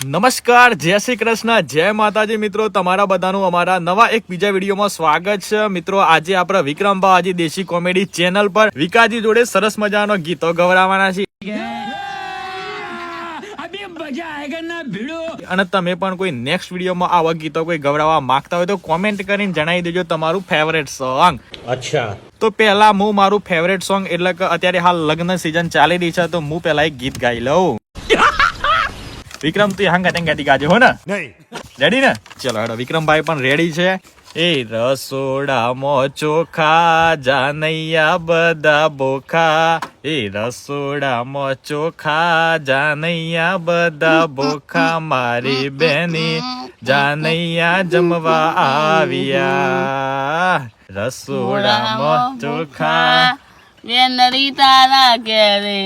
નમસ્કાર, જય શ્રી કૃષ્ણ, જય માતાજી મિત્રો. તમારા બધાનું અમારા નવા એક બીજા વિડીયોમાં સ્વાગત છે. મિત્રો આજે આપણે વિક્રમ બાવાજી દેશી કોમેડી ચેનલ પર વિકાજી જોડે સરસ મજાનો ગીતો ગવડાવવાના છે. અને તમે પણ કોઈ નેક્સ્ટ વિડીયોમાં આવા ગીતો કોઈ ગવડાવવા માંગતા હોય તો કોમેન્ટ કરીને જણાવી દેજો તમારું ફેવરેટ સોંગ. અચ્છા, તો પહેલા હું મારું ફેવરેટ સોંગ એટલે કે અત્યારે હાલ લગ્ન સિઝન ચાલી રહી છે તો હું પહેલા એક ગીત ગાઈ લઉં. વિક્રમ તું હંગ ગાતી ગાજે હો ને? નહીં. રેડી ને? ચલો હેડો, વિક્રમભાઈ પણ રેડી છે. એ રસોડામાં ચોખા જાનૈયા બધા બોખા, એ રસોડામાં ચોખા જાનૈયા બધા બોખા, મારી બેની જાનૈયા જમવા આવ્યા. રસોડામાં ચોખા વેનરી તારા ઘેરે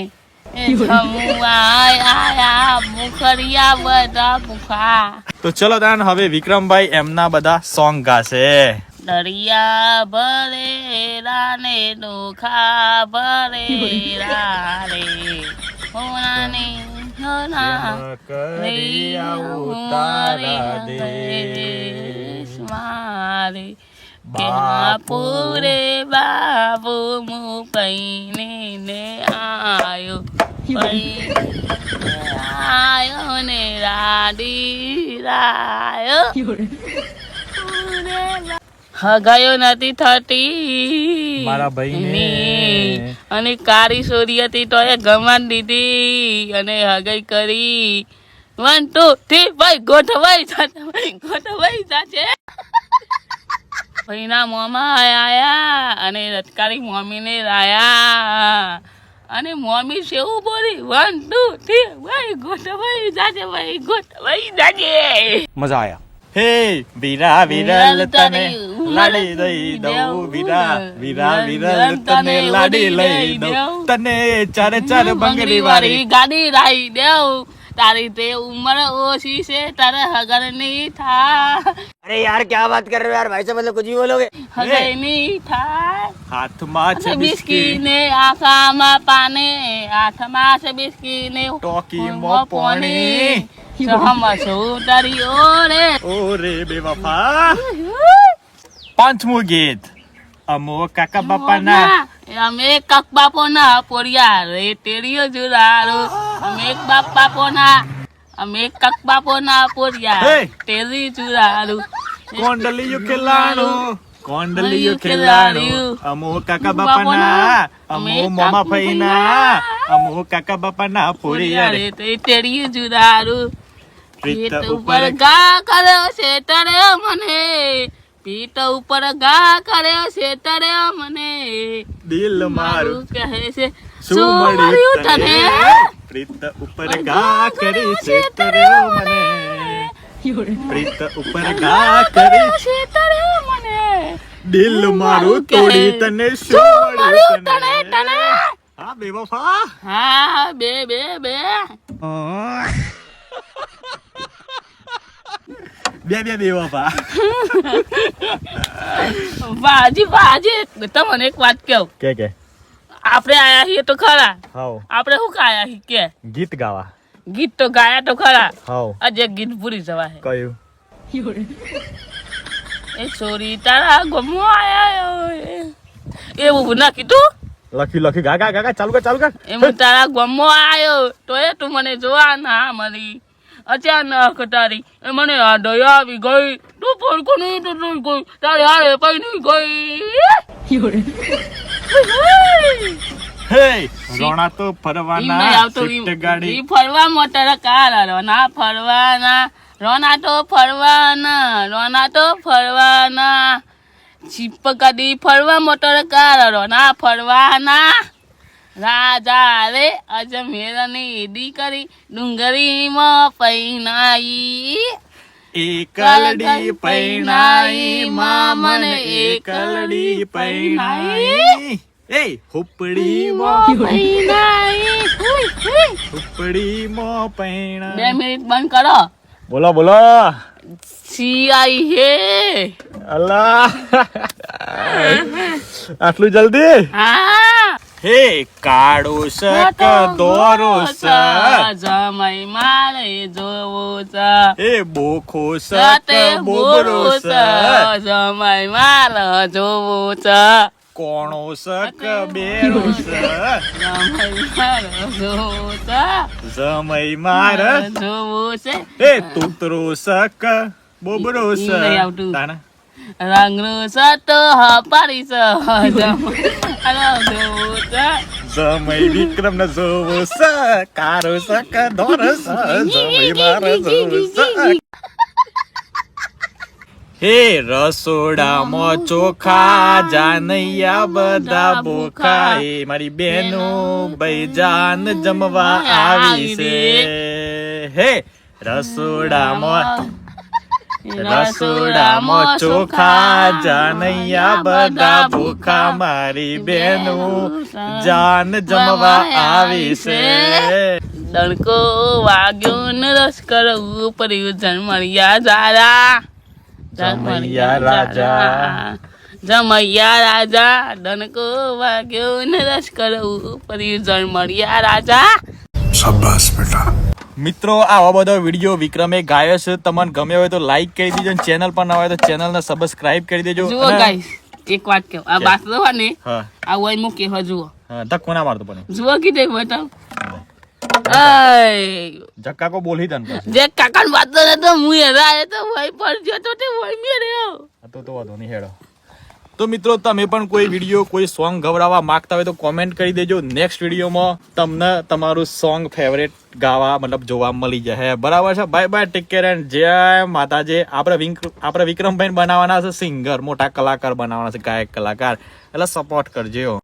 મુખરિયા બધા ભૂખા. તો ચલો તાન હવે વિક્રમભાઈ એમના બધા સોંગ ગાશે. દરિયા ભરેલા ને ડોખા ભરેલા રે હોનાને હોના મારે પૂરે બાબુ મુ પૈને ને આયો આયો ને રાડી રાયો હગાયો નથી થતી મારા ભાઈને. અને કારી સોરી હતી તો એ ગમાન દીધી અને હગાઈ કરી 1 2 3 ભાઈ ગોઠવાઈ જાશે. ભાઈના મોમાં આયા અને રટકારી મોમીને રાયા અને મોમી સેવું બોલી 1 2 3 ભાઈ ગોઠવાઈ જાજે. મજા આયા. હે વીરા વિરલ તને લાડી લઈ દઉં, વીરા વીરા વિરલ તને લાડી લઈ દઉં, તને ચારે ચાર બંગડી વાળી ગાડી રાઈ દેવ. તારી તે ઉમર ઓછી છે તારે હગર નહીં થા. अरे यार क्या बात कर रहे हो यार, भाई से मतलब कुछ भी बोलोगे. હગર નહીં થાય. હાથમાં છે બિસ્કી બિસ્કીને આંખામાં પાને, હાથમાં છે બિસ્કીને ટોકીમાં પોણી, સમસું તારી ઓરે. ઓરે બેવફા. પાંચમું ગીત અમો કાકા બાપાના અમે કક બાપોના પોરિયા રે તેરીઓ જુરારો. અમે કક બાપોના પોરિયા હે! તેરી જુરારો. કોંડલિયું ખેલાણું, કોંડલિયું ખેલાણું, અમો કાકા બાપાના, અમો મામા ફઈના, અમો કાકા બાપાના પોરિયા રે. તેરી જુરારો. પ્રીત પીઠ ઉપર ઉપર ગા કર્યો છે તરે મને, પીઠ ઉપર ગા કર્યો છે તરે મને, દિલ મારું કહે છે શું મળ્યું તને? પ્રીત ઉપર ગા કરી છે તરે મને, પ્રીત ઉપર ગા કરી છે તરે મને, દિલ મારું તોડી તને શું મળ્યું તને? હા બેવફા. હા બે બે બે બે બેવફા. બાજી તમને એક વાત કહું. કે આપણે આયા છીએ તો ખરા, હાઉ આપણે શું કાયા છીએ કે ગીત ગાવા. ગીત તો ગાયા તો ખરા. હાઉ આજે ગીત ભૂલી જવા કયું? એ છોરી તારા ગમો આયા એવું ના કીધું. લખી ગા ગા ગા ચાલુ કર. એમ તારા ગમો આયો તો એ તું મને જોવા ના મળી. અચાનક તારી એ મને દયા આવી ગઈ. તું પડકો નહીં તો નહીં ગઈ, તારી હારે પઈ નહીં ગઈ. હે રોણા તો ફરવાના શિફ્ટ ગાડી. ફરવા મોટર કાર રોના ફરવાના, રોના તો ફરવાના ચીપ કદી ફરવા મોટર કાર રોના ફરવાના. રાજા રે અજમેરની દીકરી ડુંગરીમાં પૈનાઈ, એકલડી પૈણાઈ મામન, એકલડી પૈણાઈ. એ હુપડીમાં પૈનાઈ. હુપડીમાં પૈણા. 2 મિનિટ બંધ કરો. બોલો સી આઈ હે. અલ્લાહ આટલું જલ્દી? હા હે કાળો શક દોરો સ જમાઈ મારે જોવો છે હે બોખો સાથે શક બોબરો બોરો સ છે જમાઈ મારે જોવો છે કોણો શક બેરો સ જમાઈ મારે જોવો છે જમઈ માર જોવો છે હે તૂતરો શક બોબરો સ ઈ નહીં આવતું. તાના રંગનો સતો પાડી છે જોવો છે જમઈ વિક્રમ ન જોવો સ કાળો શક દોરો સ જમઈ માર જોવો સ હે રસોડામાં ચોખા જાનૈયા બધા બોખા હે મારી બેનો ભાઈજાન જમવા આવી છે હે રસોડામાં ચોખા જાનૈયા બધા ભૂખા મારી બેનો જાન જમવા આવી છે દણકો વાગ્યો ને રસ કરવું પડ્યું જન્મરિયા જારા જમૈયા રાજા. જમૈયા રાજા દણકો વાગ્યો ને રસ કરવું પડ્યું જન્મરિયા રાજા મિત્રો આવા બધા વિડીયો વિક્રમે ગાયો છે તમને ગમે હોય તો લાઈક કરી દેજો અને ચેનલ પર ના હોય તો ચેનલ ને સબસ્ક્રાઇબ કરી દેજો જુઓ અને- ગાઈસ એક વાત કહું આ બાસરો હોય ને હા આ હોય મૂકે હો જુઓ હા ધક્કો ના મારતો પણ જુઓ કીધે બતાવ અય જક્કા કો બોલી દન પછી જે કાકા વાત તો હું હેરાય તો ભાઈ પર જતો તે વઈ મેર્યો તો વાંધો નહીં હેડો તો મિત્રો તમે પણ કોઈ વિડીયો કોઈ સોંગ ગવડાવવા માંગતા હોય તો કોમેન્ટ કરી દેજો નેક્સ્ટ વિડીયોમાં તમને તમારું સોંગ ફેવરેટ ગાવા મતલબ જોવા મળી જાય બરાબર છે bye bye take care and જય માતાજી આપણે વિક્રમભાઈ બનાવવાના છે સિંગર મોટા કલાકાર બનાવવાના છે ગાયક કલાકાર એટલે સપોર્ટ કરજો